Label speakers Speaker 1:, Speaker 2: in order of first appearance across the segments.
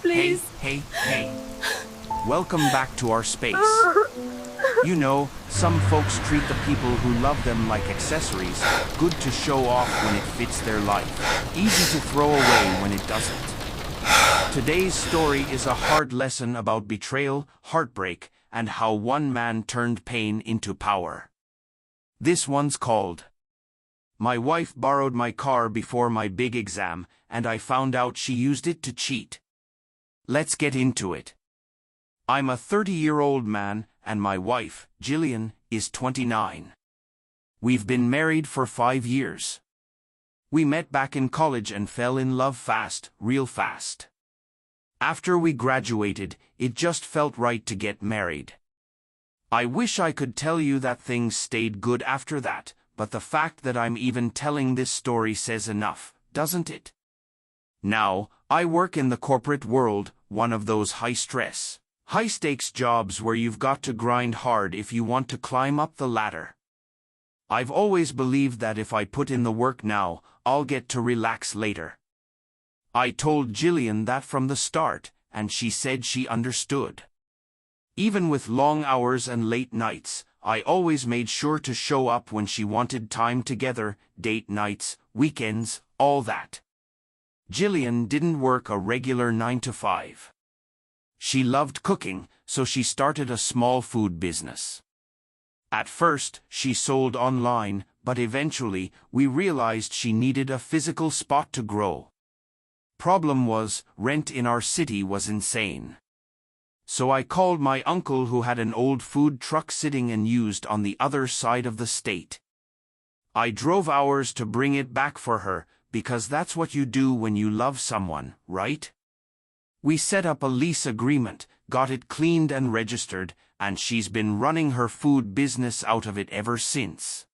Speaker 1: Please.
Speaker 2: Hey. Welcome back to our space. You know, some folks treat the people who love them like accessories, good to show off when it fits their life, easy to throw away when it doesn't. Today's story is a hard lesson about betrayal, heartbreak, and how one man turned pain into power. This one's called My Wife Borrowed My Car Before My Big Exam, and I Found Out She Used It to Cheat. Let's get into it. I'm a 30-year-old man, and my wife, Jillian, is 29. We've been married for 5 years. We met back in college and fell in love fast, real fast. After we graduated, it just felt right to get married. I wish I could tell you that things stayed good after that, but the fact that I'm even telling this story says enough, doesn't it? Now, I work in the corporate world, one of those high-stress, high-stakes jobs where you've got to grind hard if you want to climb up the ladder. I've always believed that if I put in the work now, I'll get to relax later. I told Jillian that from the start, and she said she understood. Even with long hours and late nights, I always made sure to show up when she wanted time together, date nights, weekends, all that. Jillian didn't work a regular 9 to 5. She loved cooking, so she started a small food business. At first, she sold online, but eventually, we realized she needed a physical spot to grow. Problem was, rent in our city was insane. So I called my uncle who had an old food truck sitting unused on the other side of the state. I drove hours to bring it back for her, because that's what you do when you love someone, right? We set up a lease agreement, got it cleaned and registered, and she's been running her food business out of it ever since.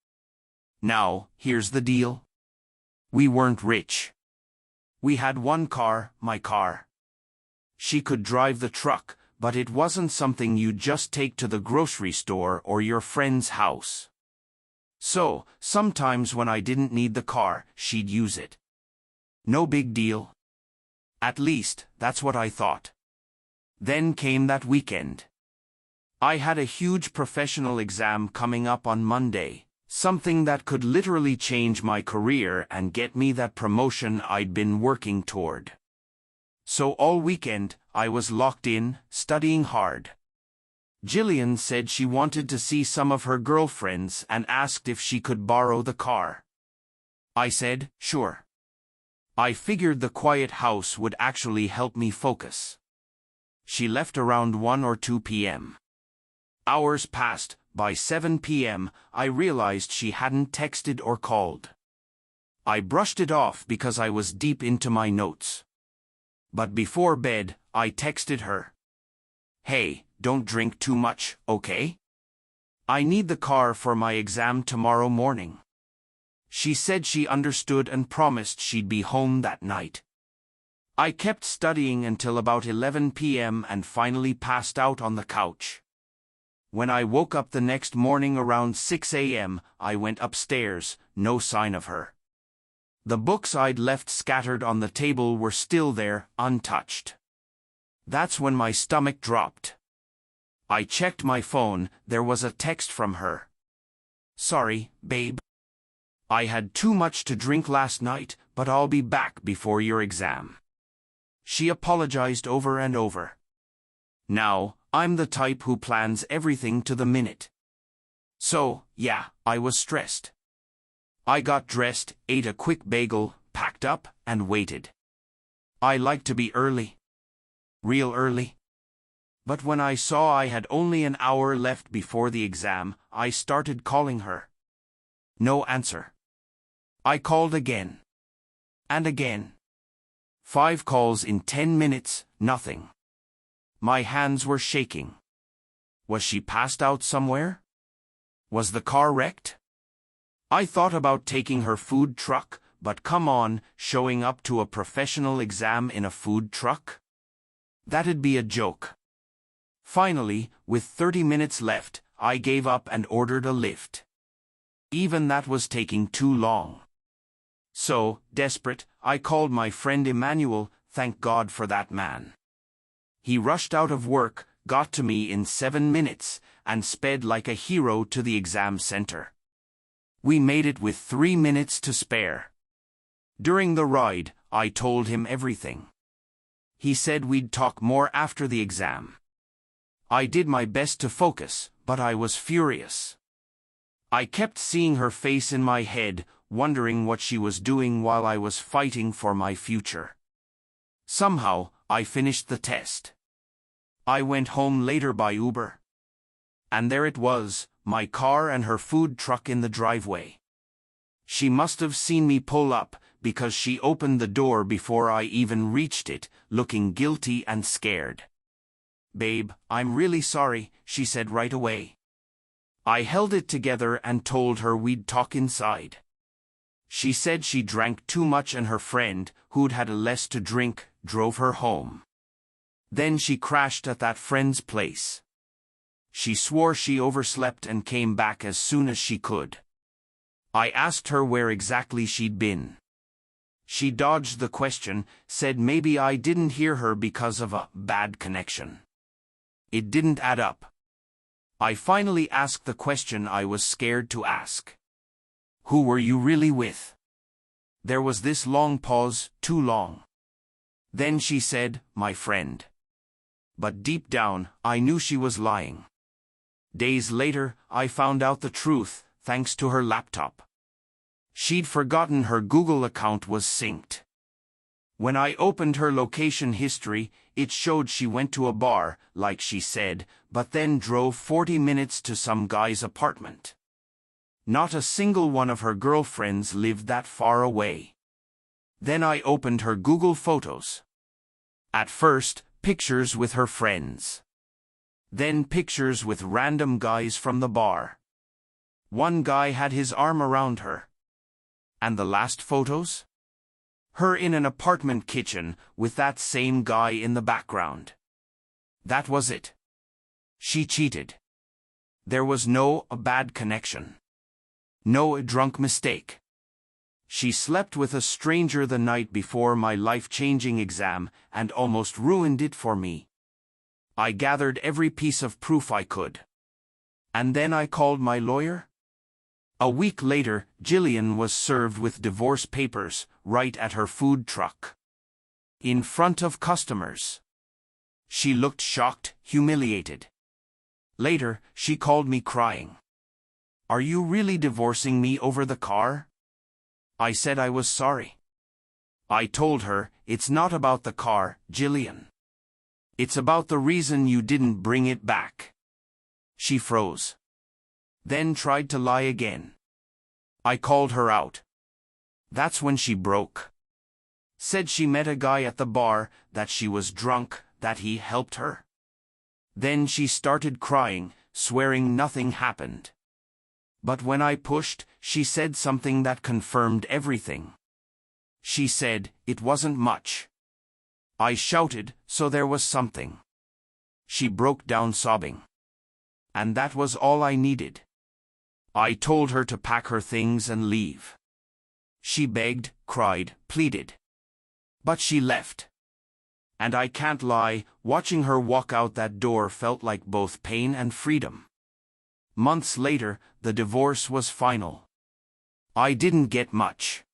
Speaker 2: Now, here's the deal. We weren't rich. We had one car, my car. She could drive the truck, but it wasn't something you'd just take to the grocery store or your friend's house. So, sometimes when I didn't need the car, she'd use it. No big deal. At least, that's what I thought. Then came that weekend. I had a huge professional exam coming up on Monday, something that could literally change my career and get me that promotion I'd been working toward. So all weekend, I was locked in, studying hard. Jillian said she wanted to see some of her girlfriends and asked if she could borrow the car. I said, sure. I figured the quiet house would actually help me focus. She left around 1 or 2 p.m. Hours passed. By 7 p.m., I realized she hadn't texted or called. I brushed it off because I was deep into my notes. But before bed, I texted her. Hey, don't drink too much, okay? I need the car for my exam tomorrow morning. She said she understood and promised she'd be home that night. I kept studying until about 11 p.m. and finally passed out on the couch. When I woke up the next morning around 6 a.m., I went upstairs, no sign of her. The books I'd left scattered on the table were still there, untouched. That's when my stomach dropped. I checked my phone. There was a text from her. Sorry, babe. I had too much to drink last night, but I'll be back before your exam. She apologized over and over. Now, I'm the type who plans everything to the minute. So, yeah, I was stressed. I got dressed, ate a quick bagel, packed up, and waited. I like to be early. Real early. But when I saw I had only an hour left before the exam, I started calling her. No answer. I called again. And again. 5 calls in 10 minutes, nothing. My hands were shaking. Was she passed out somewhere? Was the car wrecked? I thought about taking her food truck, but come on, showing up to a professional exam in a food truck? That'd be a joke. Finally, with 30 minutes left, I gave up and ordered a lift. Even that was taking too long. So, desperate, I called my friend Emmanuel, thank God for that man. He rushed out of work, got to me in 7 minutes, and sped like a hero to the exam center. We made it with 3 minutes to spare. During the ride, I told him everything. He said we'd talk more after the exam. I did my best to focus, but I was furious. I kept seeing her face in my head, wondering what she was doing while I was fighting for my future. Somehow, I finished the test. I went home later by Uber. And there it was, my car and her food truck in the driveway. She must have seen me pull up, because she opened the door before I even reached it, looking guilty and scared. "Babe, I'm really sorry," she said right away. I held it together and told her we'd talk inside. She said she drank too much and her friend, who'd had less to drink, drove her home. Then she crashed at that friend's place. She swore she overslept and came back as soon as she could. I asked her where exactly she'd been. She dodged the question, said maybe I didn't hear her because of a bad connection. It didn't add up. I finally asked the question I was scared to ask. "Who were you really with?" There was this long pause, too long. Then she said, "My friend." But deep down, I knew she was lying. Days later, I found out the truth, thanks to her laptop. She'd forgotten her Google account was synced. When I opened her location history, it showed she went to a bar, like she said, but then drove 40 minutes to some guy's apartment. Not a single one of her girlfriends lived that far away. Then I opened her Google Photos. At first, pictures with her friends. Then pictures with random guys from the bar. One guy had his arm around her. And the last photos? Her in an apartment kitchen, with that same guy in the background. That was it. She cheated. There was no bad connection. No drunk mistake. She slept with a stranger the night before my life-changing exam and almost ruined it for me. I gathered every piece of proof I could. And then I called my lawyer. A week later, Jillian was served with divorce papers, right at her food truck. In front of customers. She looked shocked, humiliated. Later, she called me crying. "Are you really divorcing me over the car?" I said I was sorry. I told her, "It's not about the car, Jillian. It's about the reason you didn't bring it back." She froze. Then tried to lie again. I called her out. That's when she broke. Said she met a guy at the bar, that she was drunk, that he helped her. Then she started crying, swearing nothing happened. But when I pushed, she said something that confirmed everything. She said, "It wasn't much." I shouted, "So there was something." She broke down sobbing. And that was all I needed. I told her to pack her things and leave. She begged, cried, pleaded. But she left. And I can't lie, watching her walk out that door felt like both pain and freedom. Months later, the divorce was final. I didn't get much.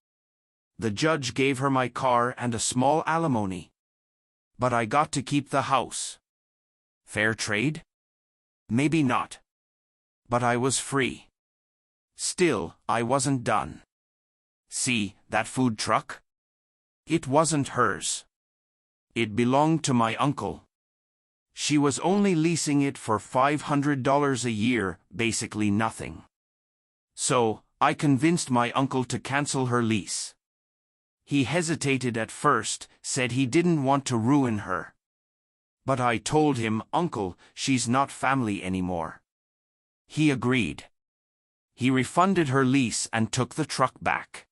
Speaker 2: The judge gave her my car and a small alimony. But I got to keep the house. Fair trade? Maybe not. But I was free. Still, I wasn't done. See, that food truck? It wasn't hers. It belonged to my uncle. She was only leasing it for $500 a year, basically nothing. So, I convinced my uncle to cancel her lease. He hesitated at first, said he didn't want to ruin her. But I told him, "Uncle, she's not family anymore." He agreed. He refunded her lease and took the truck back.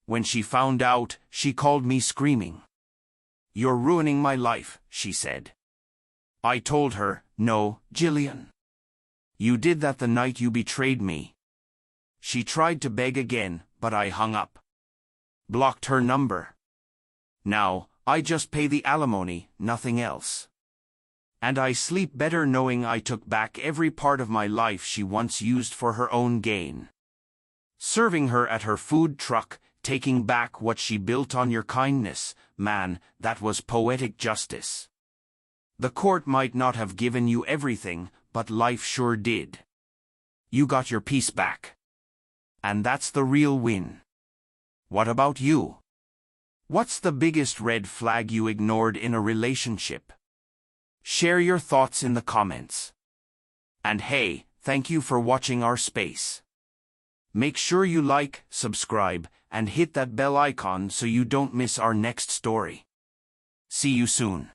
Speaker 2: When she found out, she called me screaming. "You're ruining my life," she said. I told her, "No, Jillian. You did that the night you betrayed me." She tried to beg again, but I hung up. Blocked her number. Now, I just pay the alimony, nothing else. And I sleep better knowing I took back every part of my life she once used for her own gain. Serving her at her food truck, taking back what she built on your kindness, man, that was poetic justice. The court might not have given you everything, but life sure did. You got your peace back. And that's the real win. What about you? What's the biggest red flag you ignored in a relationship? Share your thoughts in the comments. And hey, thank you for watching our space. Make sure you like, subscribe, and hit that bell icon so you don't miss our next story. See you soon.